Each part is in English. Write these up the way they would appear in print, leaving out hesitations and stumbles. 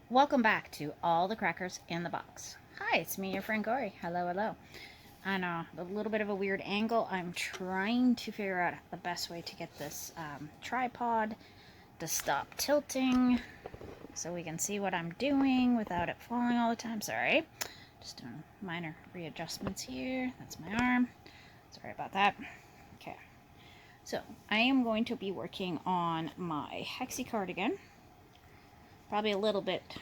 Welcome back to All the Crackers in the Box. Hi, it's me, your friend Corey. Hello, hello. I know, a little bit of a weird angle. I'm trying to figure out the best way to get this tripod to stop tilting so we can see what I'm doing without it falling all the time. Sorry. Just doing minor readjustments here. That's my arm. Sorry about that. Okay. So, I am going to be working on my hexie cardigan. Probably a little bit,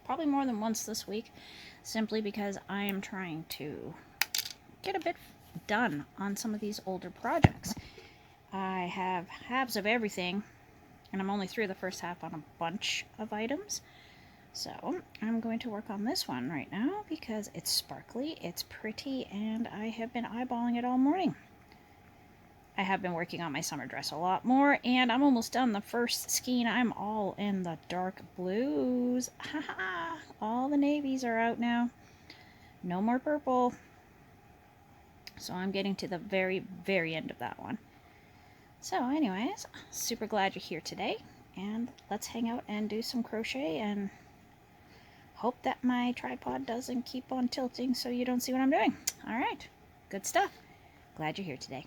probably more than once this week, simply because I am trying to get a bit done on some of these older projects. I have halves of everything, and I'm only through the first half on a bunch of items. So I'm going to work on this one right now because it's sparkly, it's pretty, and I have been eyeballing it all morning. I have been working on my summer dress a lot more, and I'm almost done the first skein. I'm all in the dark blues. Haha! All the navies are out now. No more purple. So I'm getting to the very, very end of that one. So anyways, super glad you're here today, and let's hang out and do some crochet and hope that my tripod doesn't keep on tilting so you don't see what I'm doing. All right, good stuff. Glad you're here today.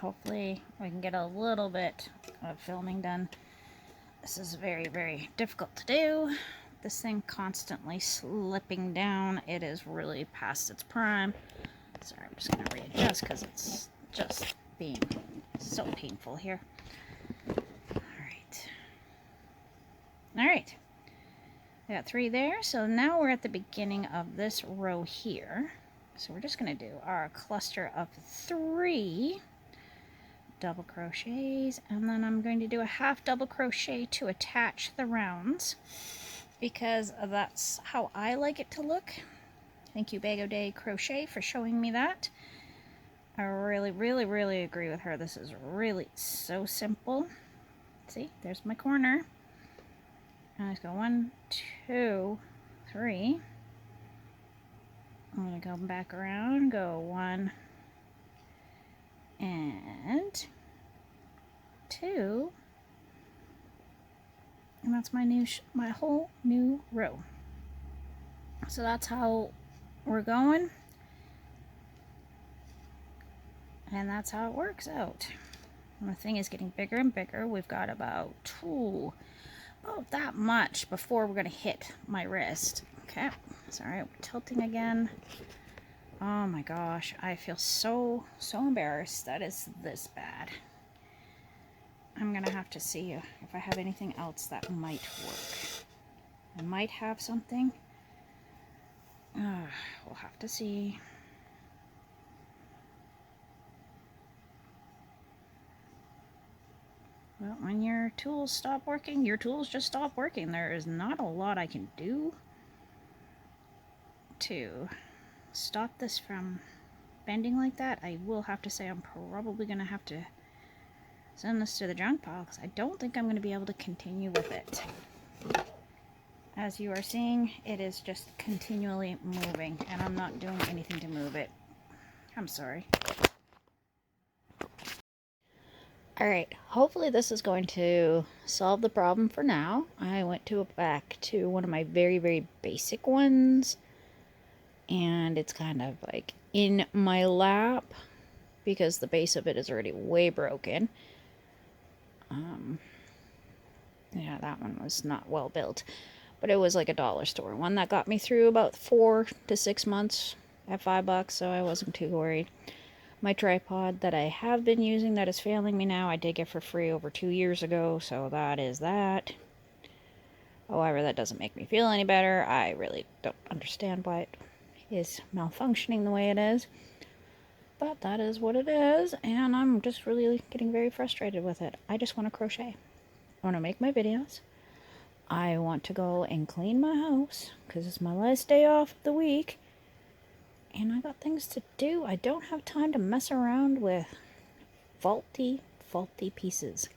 Hopefully we can get a little bit of filming done. This is very, very difficult to do. This thing constantly slipping down. It is really past its prime. Sorry, I'm just going to readjust because it's just being so painful here. Alright. Alright. I got 3 there. So now we're at the beginning of this row here. So we're just going to do our cluster of 3 double crochets, and then I'm going to do a half double crochet to attach the rounds because that's how I like it to look. Thank you, Bag O' Day Crochet, for showing me that. I really, really, really agree with her. This is really so simple. See, there's my corner. And let's go 1, 2, 3. I'm going to go back around, go 1 and 2, and that's my whole new row. So that's how we're going, and that's how it works out. And the thing is getting bigger and bigger. We've got about that much before we're gonna hit my wrist. Okay, sorry, we're tilting again. Oh my gosh, I feel so embarrassed that it's this bad. I'm gonna have to see if I have anything else that might work. I might have something. We'll have to see. Well, when your tools stop working, your tools just stop working. There is not a lot I can do to stop this from bending like that. I will have to say I'm probably going to have to send this to the junk pile because I don't think I'm going to be able to continue with it. As you are seeing, it is just continually moving, and I'm not doing anything to move it. I'm sorry. Alright, hopefully this is going to solve the problem for now. I went back to one of my very, very basic ones, and it's kind of like in my lap because the base of it is already way broken. Yeah, that one was not well built, but it was like a dollar store one that got me through about 4 to 6 months at $5, so I wasn't too worried. My tripod that I have been using that is failing me now, I did get for free over 2 years ago, so that is that. However, that doesn't make me feel any better. I really don't understand why it is malfunctioning the way it is. But that is what it is, and I'm just really getting very frustrated with it. I just want to crochet. I want to make my videos. I want to go and clean my house because it's my last day off of the week. And I got things to do. I don't have time to mess around with faulty pieces.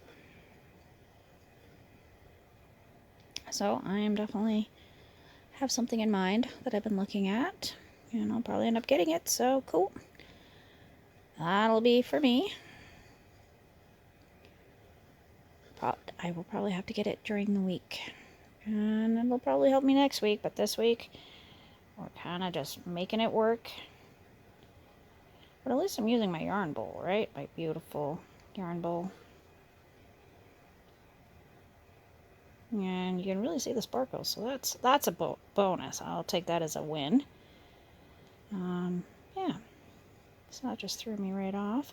So I am definitely have something in mind that I've been looking at, and I'll probably end up getting it, so cool. That'll be for me. I will probably have to get it during the week, and it'll probably help me next week, but this week we're kind of just making it work. But at least I'm using my yarn bowl, right? My beautiful yarn bowl. And you can really see the sparkles, so that's a bonus. I'll take that as a win. Yeah, so that just threw me right off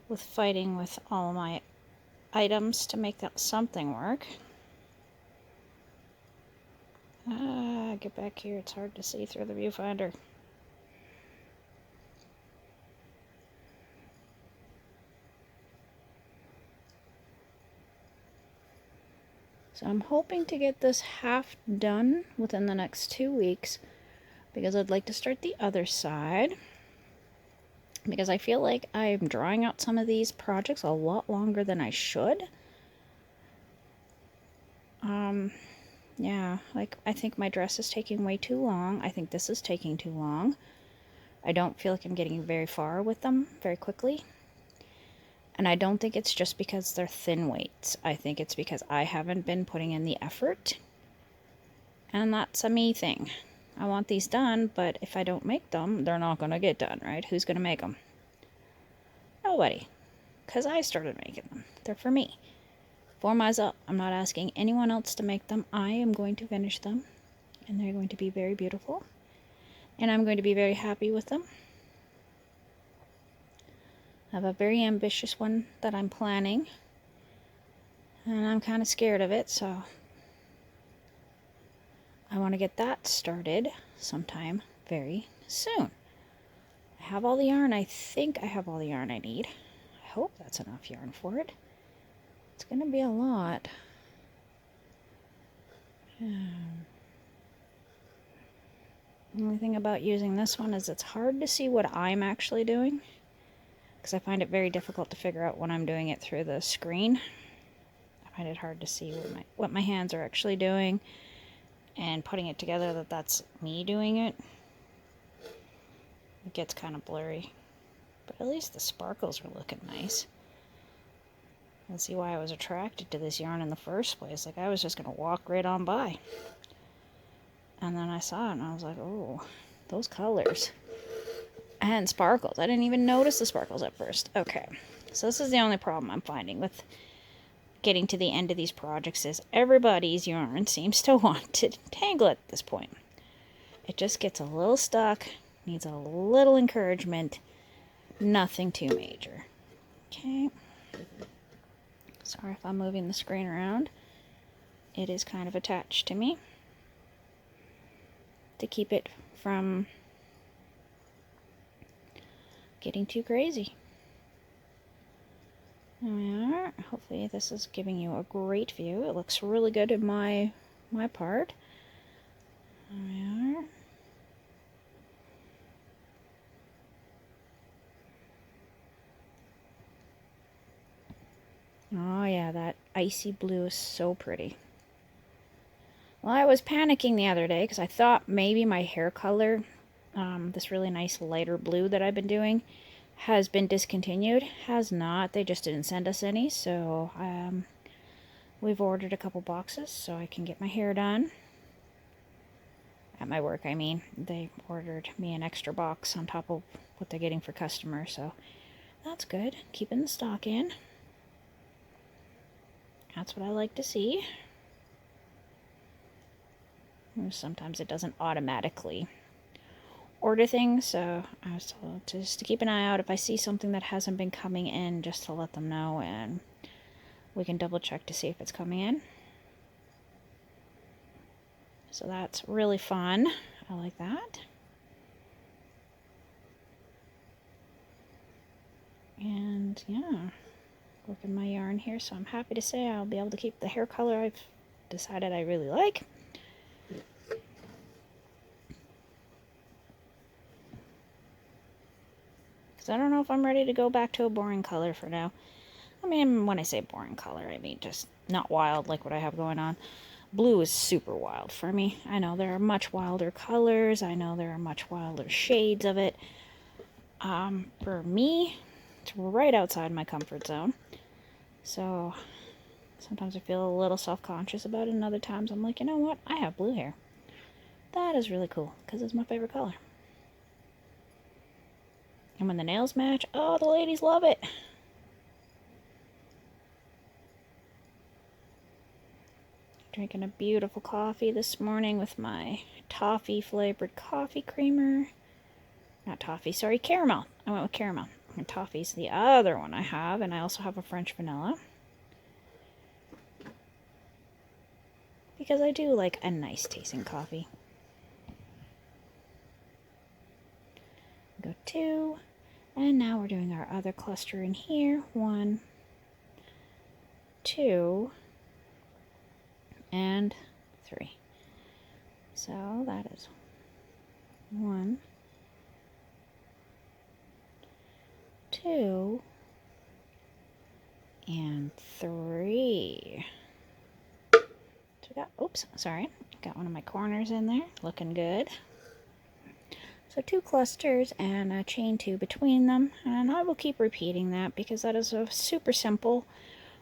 with fighting with all my items to make that something work. Get back here, it's hard to see through the viewfinder. So I'm hoping to get this half done within the next 2 weeks because I'd like to start the other side. Because I feel like I'm drawing out some of these projects a lot longer than I should. Yeah, like I think my dress is taking way too long. I think this is taking too long. I don't feel like I'm getting very far with them very quickly. And I don't think it's just because they're thin weights. I think it's because I haven't been putting in the effort. And that's a me thing. I want these done, but if I don't make them, they're not going to get done, right? Who's going to make them? Nobody. Because I started making them. They're for me. For myself. I'm not asking anyone else to make them. I am going to finish them. And they're going to be very beautiful. And I'm going to be very happy with them. I have a very ambitious one that I'm planning. And I'm kind of scared of it, so I want to get that started sometime very soon. I have all the yarn. I think I have all the yarn I need. I hope that's enough yarn for it. It's going to be a lot. The only thing about using this one is it's hard to see what I'm actually doing, because I find it very difficult to figure out when I'm doing it through the screen. I find it hard to see what my hands are actually doing, and putting it together that's me doing it. It gets kind of blurry, but at least the sparkles are looking nice. Let's see why I was attracted to this yarn in the first place. Like I was just gonna walk right on by, and then I saw it and I was like, oh, those colors and sparkles. I didn't even notice the sparkles at first. Okay, so this is the only problem I'm finding with getting to the end of these projects is everybody's yarn seems to want to tangle at this point. It just gets a little stuck, needs a little encouragement, nothing too major. Okay. Sorry if I'm moving the screen around. It is kind of attached to me to keep it from getting too crazy. There we are. Hopefully this is giving you a great view. It looks really good in my part. There we are. Oh yeah, that icy blue is so pretty. Well, I was panicking the other day because I thought maybe my hair color, this really nice lighter blue that I've been doing, has been discontinued. Has not. They just didn't send us any, so we've ordered a couple boxes so I can get my hair done. At my work, I mean. They ordered me an extra box on top of what they're getting for customers, so that's good. Keeping the stock in. That's what I like to see. Sometimes it doesn't automatically order things, so I was told just to keep an eye out if I see something that hasn't been coming in, just to let them know, and we can double check to see if it's coming in. So that's really fun. I like that. And yeah, working my yarn here, so I'm happy to say I'll be able to keep the hair color I've decided I really like. Because I don't know if I'm ready to go back to a boring color for now. I mean, when I say boring color, I mean just not wild like what I have going on. Blue is super wild for me. I know there are much wilder colors. I know there are much wilder shades of it. For me, it's right outside my comfort zone. So sometimes I feel a little self-conscious about it, and other times I'm like, you know what? I have blue hair. That is really cool, because it's my favorite color. And when the nails match, oh, the ladies love it. Drinking a beautiful coffee this morning with my toffee flavored coffee creamer. Not toffee, sorry, caramel. I went with caramel. And toffee's the other one I have, and I also have a French vanilla. Because I do like a nice tasting coffee. Go 2. And now we're doing our other cluster in here. 1, 2, and 3. So that is 1, 2, and 3. So we got, oops, sorry, got one of my corners in there, looking good. So 2 clusters and a chain 2 between them, and I will keep repeating that because that is a super simple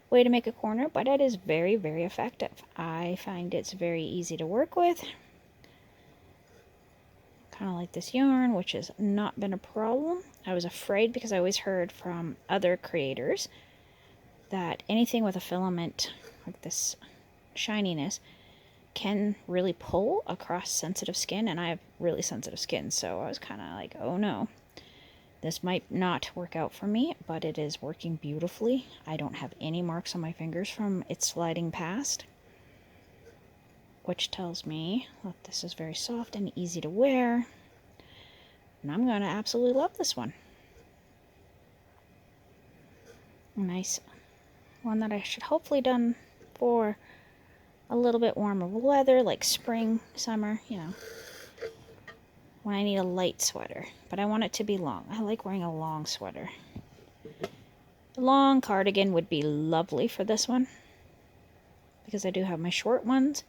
way to make a corner, but it is very, very effective. I find it's very easy to work with. Kind of like this yarn, which has not been a problem. I was afraid because I always heard from other creators that anything with a filament like this shininess can really pull across sensitive skin, and I have really sensitive skin, so I was kind of like, oh no, this might not work out for me, but it is working beautifully. I don't have any marks on my fingers from it sliding past, which tells me that this is very soft and easy to wear, and I'm going to absolutely love this one. A nice one that I should hopefully done for a little bit warmer weather, like spring, summer, you know, when I need a light sweater, but I want it to be long. I like wearing a long sweater. A long cardigan would be lovely for this one, because I do have my short ones,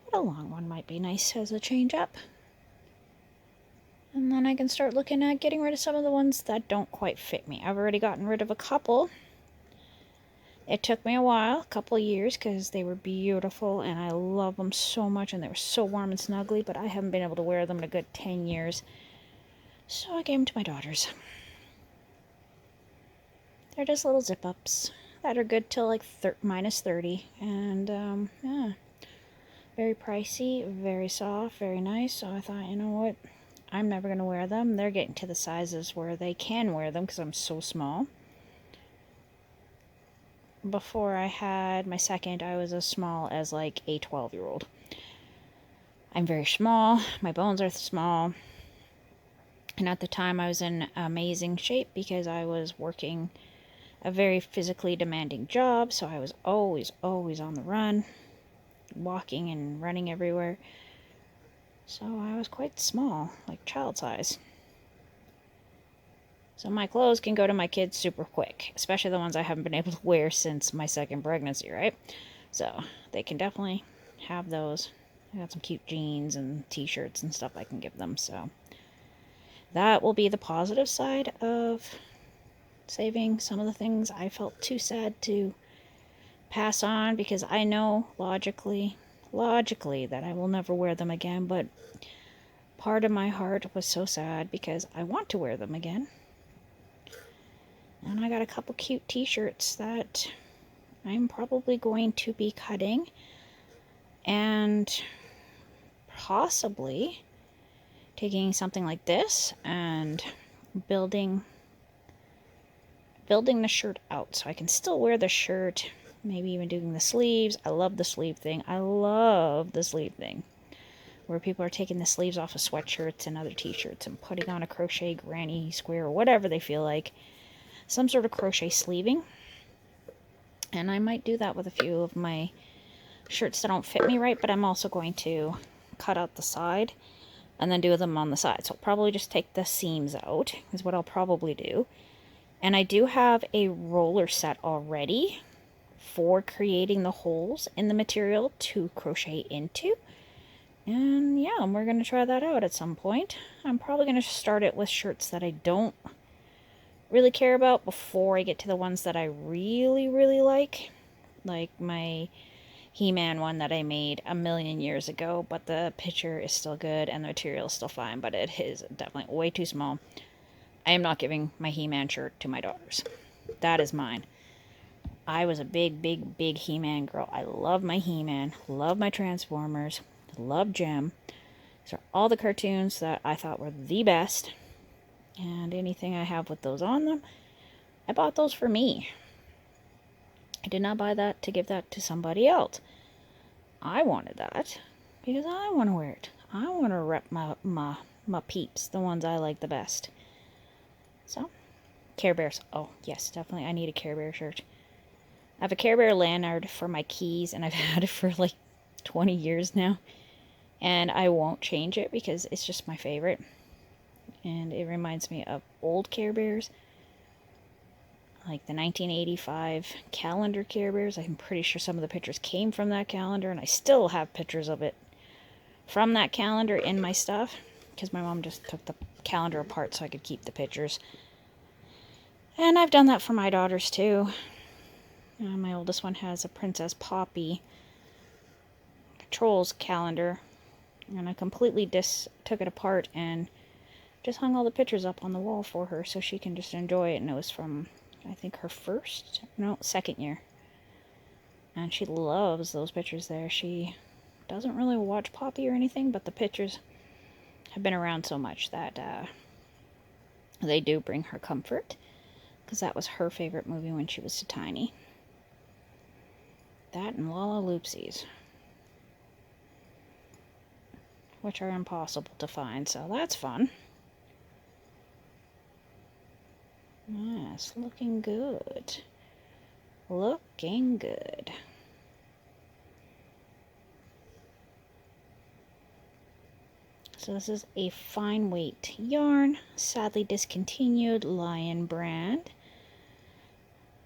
but a long one might be nice as a change up. And then I can start looking at getting rid of some of the ones that don't quite fit me. I've already gotten rid of a couple. It took me a while, a couple of years, because they were beautiful and I love them so much and they were so warm and snuggly, but I haven't been able to wear them in a good 10 years. So I gave them to my daughters. They're just little zip-ups that are good till like minus 30. And yeah, very pricey, very soft, very nice. So I thought, you know what, I'm never going to wear them. They're getting to the sizes where they can wear them because I'm so small. Before I had my second, I was as small as like a 12-year-old. I'm very small. My bones are small. And at the time, I was in amazing shape because I was working a very physically demanding job. So I was always on the run, walking and running everywhere. So I was quite small, like child size. So my clothes can go to my kids super quick, especially the ones I haven't been able to wear since my second pregnancy, right? So they can definitely have those. I got some cute jeans and t-shirts and stuff I can give them. So that will be the positive side of saving some of the things I felt too sad to pass on, because I know logically that I will never wear them again, but part of my heart was so sad because I want to wear them again. And I got a couple cute t-shirts that I'm probably going to be cutting and possibly taking something like this and building the shirt out so I can still wear the shirt, maybe even doing the sleeves. I love the sleeve thing. I love the sleeve thing where people are taking the sleeves off of sweatshirts and other t-shirts and putting on a crochet granny square or whatever they feel like. some sort of crochet sleeving. And I might do that with a few of my shirts that don't fit me right, but I'm also going to cut out the side and then do them on the side. So I'll probably just take the seams out is what I'll probably do. And I do have a roller set already for creating the holes in the material to crochet into. And yeah, we're going to try that out at some point. I'm probably going to start it with shirts that I don't really care about before I get to the ones that I really, really like my He-Man one that I made a million years ago, but the picture is still good and the material is still fine, but it is definitely way too small. I am not giving my He-Man shirt to my daughters. That is mine. I was a big, big, big He-Man girl. I love my He-Man, love my Transformers, love Jem. These are all the cartoons that I thought were the best. And anything I have with those on them, I bought those for me. I did not buy that to give that to somebody else. I wanted that because I want to wear it. I want to rep my peeps, the ones I like the best. So, Care Bears. Oh, yes, definitely. I need a Care Bear shirt. I have a Care Bear lanyard for my keys, and I've had it for like 20 years now. And I won't change it because it's just my favorite. And it reminds me of old Care Bears. Like the 1985 calendar Care Bears. I'm pretty sure some of the pictures came from that calendar, and I still have pictures of it from that calendar in my stuff. Because my mom just took the calendar apart so I could keep the pictures. And I've done that for my daughters too. My oldest one has a Princess Poppy Trolls calendar. And I completely took it apart and just hung all the pictures up on the wall for her so she can just enjoy it. And it was from, I think, her second year. And she loves those pictures there. She doesn't really watch Poppy or anything, but the pictures have been around so much that they do bring her comfort. Because that was her favorite movie when she was so tiny. That and Lalaloopsies. Which are impossible to find, so that's fun. Yes, looking good. Looking good. So this is a fine weight yarn, sadly discontinued Lion brand.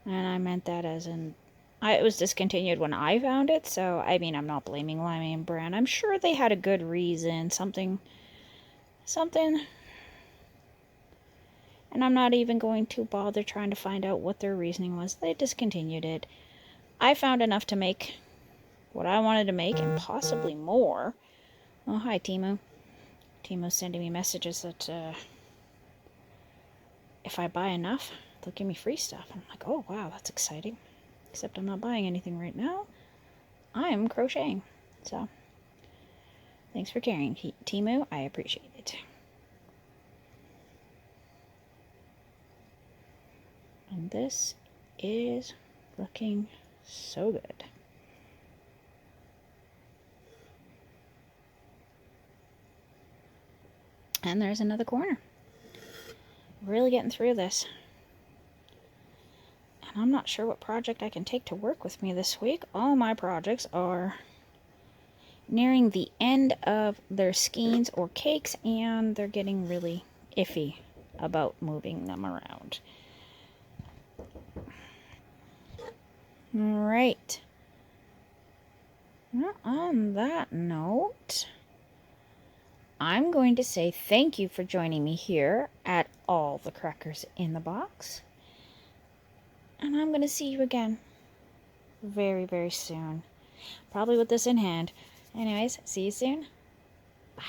And I meant that as in, it was discontinued when I found it, so I mean, I'm not blaming Lion brand. I'm sure they had a good reason, something. And I'm not even going to bother trying to find out what their reasoning was. They discontinued it. I found enough to make what I wanted to make and possibly more. Oh, hi, Timu. Timu's sending me messages that if I buy enough, they'll give me free stuff. And I'm like, oh, wow, that's exciting. Except I'm not buying anything right now. I'm crocheting. So, thanks for caring, Timu. I appreciate it. And this is looking so good. And there's another corner. Really getting through this. And I'm not sure what project I can take to work with me this week. All my projects are nearing the end of their skeins or cakes, and they're getting really iffy about moving them around. Alright. Well, on that note, I'm going to say thank you for joining me here at All the Crackers in the Box. And I'm going to see you again very, very soon. Probably with this in hand. Anyways, see you soon. Bye.